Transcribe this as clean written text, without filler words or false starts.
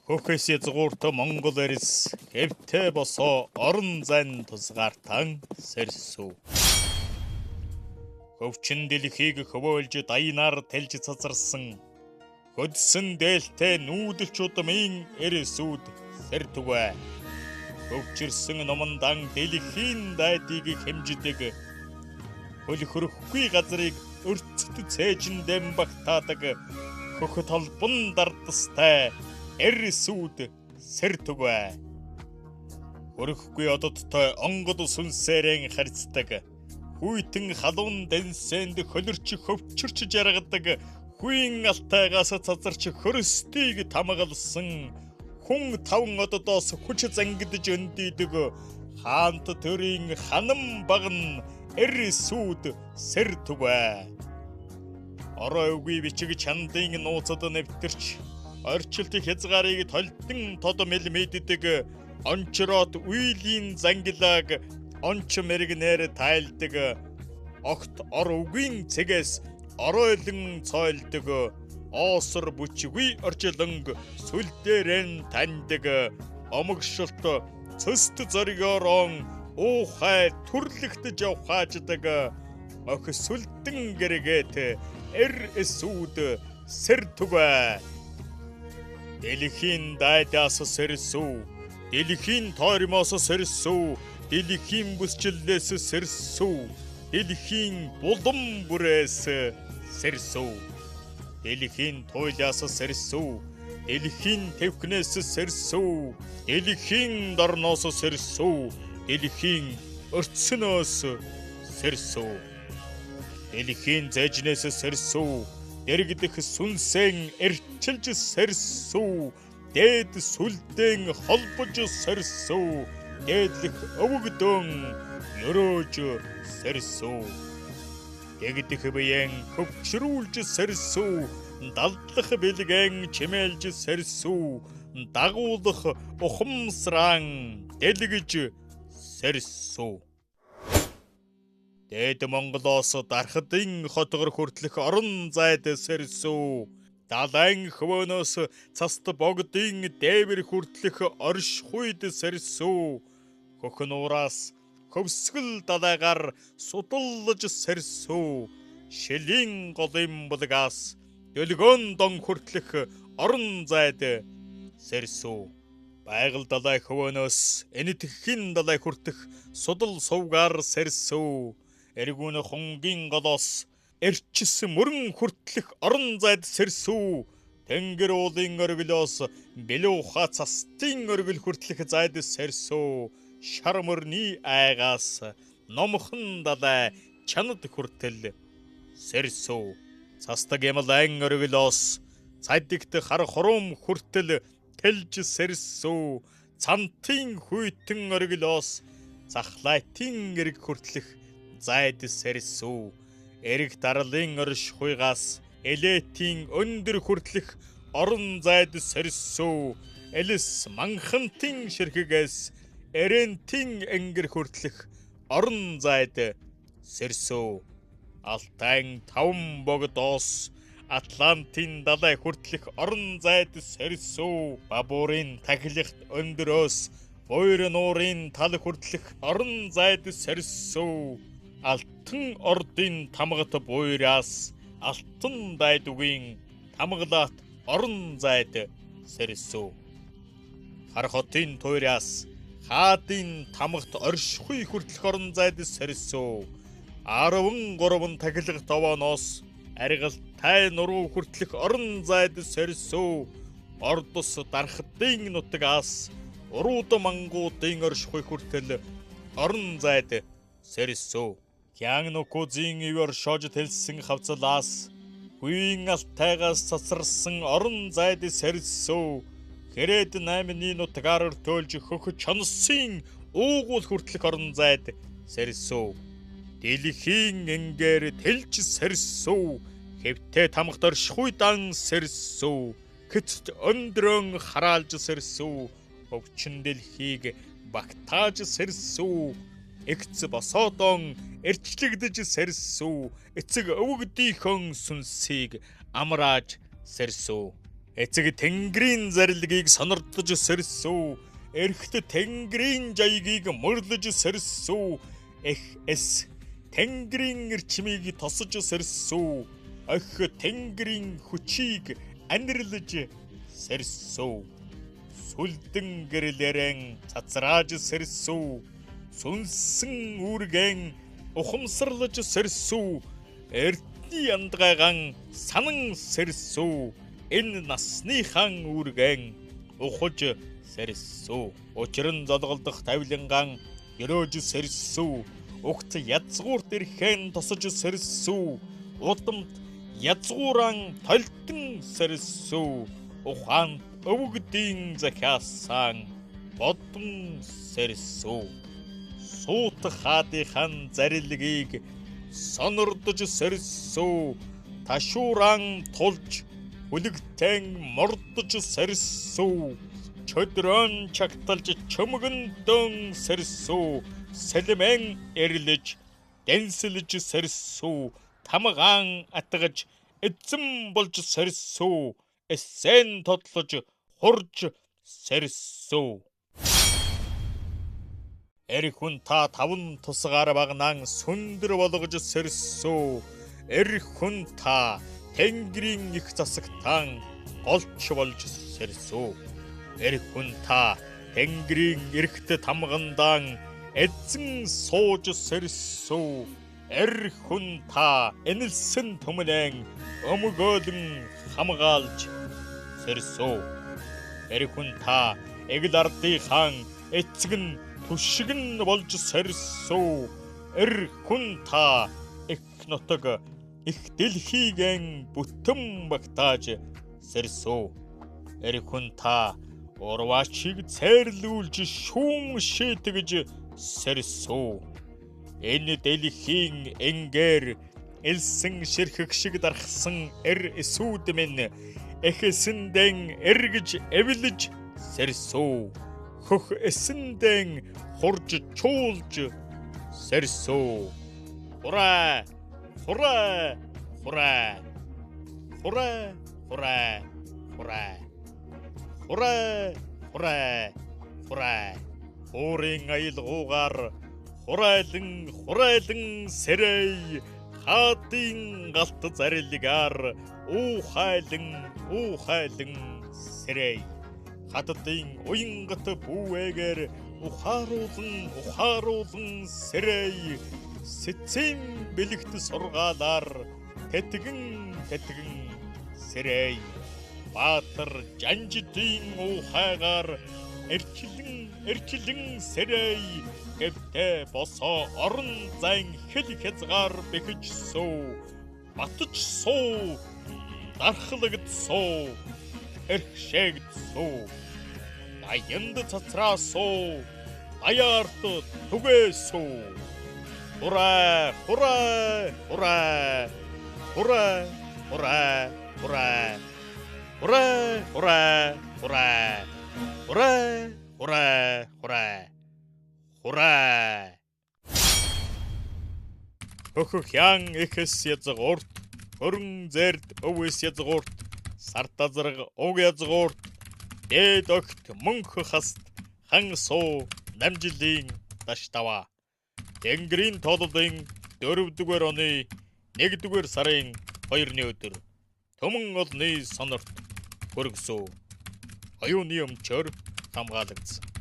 Хөхөс язгуурт Монгол эрс хэвтэ босоо орон зайн тусгаартан сэрсүү. Хөвчин дэлхийг хөвөөлж дайнаар тэлж цацарсан хөдсөн дээлтэй нүүдэлч удмын эрсүүд сэртвэ. Хөвчирсэн номондан дэлхийн дайдыг хэмждэг хөлхөрөхгүй газрыг өрцөд цээжин дэм багтаадаг хөхөт толбон дардастай эрсүүд сэртвэ. Өрөхгүй ододтой онгод сүнсээрэн харьцдаг хүйтэн халуун дэнсэнд хөлөрч хөвчөрч жаргадаг хүийн алтайгаас цацарч хөрстийг тамгалсан хүн таван ододоос хүч зангидж өндийдэг хаант төрийн ханам багн эрсүүд сэртвэ. Оройгүй бичиг чандын нууцад нэвтэрч орчилт хязгаарыг толдон тодмэл мэддэг ончроод үйлийн зангилааг онч мэрэгнэр тайлдаг огт орвгийн цэгээс оройлон цойлдог оосор бүчгүй орчлонг сүлдээрэн таньдаг омогшолт цөст зоргоорон уухай түрлэгтж явхааждаг ох сүлдэн гэргээд эрсүүд сэртвэ. Дэлхийн дайдаас сэрсүү, дэлхийн тойрмоос сэрсүү, дэлхийн бүсчлээс сэрсүү, дэлхийн булан бүрээс сэрсүү, дэлхийн туйлаас сэрсүү, дэлхийн тэвхнээс сэрсүү, дэлхийн дорноос сэрсүү, дэлхийн өрцнөөс сэрсүү, дэлхийн зэжнээс сэрсүү, дэрэгдэх сүнсэн эрчилж сэрсүү, дээд сүлдэн холбож сэрсүү, дээдлэх өвгдөн өрөөж сэрсүү, дэгдэх биеэн хөвчрүүлж сэрсүү, далдлах бэлгэн чимээлж сэрсүү, дагуулах ухамсран дэлгэж сэрсүү. Дээд Монголоос дархадын хотгор хүртэлх орон зайд сэрсүү, далайн хөвөнөөс цаст богдын дээвэр хүртэлх орш хуйд сэрсүү, хөхн ураас хөвсгөл далайгаар судалж сэрсүү, шилийн голын булгаас дөлгөн дон хүртэлх орон зайд сэрсүү. Байгаль далай хөвөнөөс энэтхэн далай хүртэх судал сувгаар сэрсүү, эргүүн хонгийн голоос эрчис мөрөн хүртэлх орон зайд сэрсүү, тэнгэр уулын оргилоос бэлүүха цастын оргил хүртэлх зайд сэрсүү, шар мөрний айгаас номхон далай чанад хүртэл сэрсүү, цастаг ямлайн оргилоос цайдагт хар хором хүртэл тэлж сэрсүү, цантын хүйтэн оргилоос захлайтын эрг хүртэлх зайд сэрсүү, эрг дарлын орш хуйгаас элетийн өндөр хүртэлх орон зайд сэрсүү, элэс манхантын ширхгээс эрентийн энгэр хүртэлх орон зайд сэрсүү, алтайн таван богдоос Атлантын далай хүртэлх орон зайд сэрсүү, бабуурын тахилахт өндөрөөс буйр нуурын тал хүртэлх орон зайд сэрсүү, алтан ордын тамгат буйраас алтан дайдугийн тамгалаат орон зайд сэрсүү, хар хотын туйраас хаадын тамгат оршихуй хүртэлх орон зайд сэрсүү, 13 тахилах товооноос аргал тай нуруу хүртэлх орон зайд сэрсүү, ордос дархадын нутгаас урууд мангуудын оршихуй хүртэл орон зайд сэрсүү. Хян нукузын ивэр шож тэлсэн хавцлаас хүийн алтайгаас цацарсан орон зайд сэрсүү, хэрэд 8-ны нутгаар өртөөлж хөх чонсын уугуул хүртэлх орон зайд сэрсүү, дэлхийн энгэр тэлж сэрсүү, хэвтэ тамгт оршихуй дан сэрсүү, хэцд өндрөн хараалж сэрсүү, хөвчин дэлхийг багтааж сэрсүү, эгц босоодон эрчлэгдэж сэрсүү, эцэг өвгдийнхөн сүнсийг амрааж сэрсүү. Эцэг тэнгэрийн зарилгийг сонирдож сэрсүү. Эрхт тэнгэрийн жайгийг мөрлөж сэрсүү. Эс тэнгэрийн эрчмийг тосож сэрсүү. Өх тэнгэрийн хүчийг анирлаж сэрсүү. Сүлдэн гэрлэрэн цацрааж сэрсүү. Сүнсэн үүргэн ухамсарлаж сэрсүү. Эртний андгайган санан сэрсүү. Энэ насныхан үүргэн ухаж сэрсүү. Учир нь золголдох тавиланган ерөөж сэрсүү. Угт язгуурт ирэхэн тосож сэрсүү. Удамт язгууран толтон сэрсүү. Ухаан өвгдийн захиасан бодон сэрсүү. Суут хаадынхан зарилгийг сонирдож сэрсүү. Ташууран тулж хүлэгтэн мордож сэрсүү. Чөдрөн чагталж чөмгөндөн сэрсүү. Сэлмэн эрлэж дэнсэлж сэрсүү. Тамгаан атгаж эзэн болж сэрсүү. Эсэн тодлож хурж сэрсүү. Эрхүн та таван тусгаар багнан сүндэр болгож сэрсүү. Эрхүн та тэнгэрийн их засагтан голч болж сэрсүү. Эрхүн та тэнгэрийн эрхт тамгандан эзэн сууж сэрсүү. Эрхүн та энэлсэн түмнэн өмгөөлөн хамгаалж сэрсүү. Эрхүн та эгэл ардынхан эцэг нь түшигэн болж сэрсүү. Эрхүн та их нутаг их дэлхийгэн бүтэн багтааж сэрсүү. Эрхүн та урвачиг цайрлуулж шүүн шийтгэж сэрсүү. Энэ дэлхийн энгэр элсэн ширхэг шиг дарахсан эсүүд минь эхэсэндэн эргэж эвлэж сэрсүү. Хөх эсэндэн хурж чуулж сэрсүү. Хура! Хура! Хура! Хура! Хура! Хура! Хура! Хура! Хура! Хуурын аялгуугаар хурайлан сэрэй. Хаадын галт зарилгаар уухайлан сэрэй. Хатдын уянгат бүүгээр ухааруулан сэрэй. Сэцэн бэлэгт сургаалаар тэтгэн сэрэй. Баатар жанжидын уухайгаар эрчилэн сэрэй. Гэвтэ босоо орон зайн хэл хязгаар бэхэж суу. Батж суу. Дархлагд суу. Эрхшэгд суу. Даянд цацраа суу. Даяарт түгээ суу. Хура! Хура! Хура! Хура! Хура! Хура! Хура! Хура! Хура! Хура! Хура! Хура! Хура! Хөххян эхэс язгуурт, хөрөн зэрд өвөс язгуурт, сартазраг уг язгуурт, дээд огт мөнх хаст, хан суу намжилын даштава. Тэнгэрийн тооллын 4-р оны 1-р сарын 2-ны өдөр төмөн олны сонорт хөргөсөө. Оюуны өмчөөр хамгаалагдсан.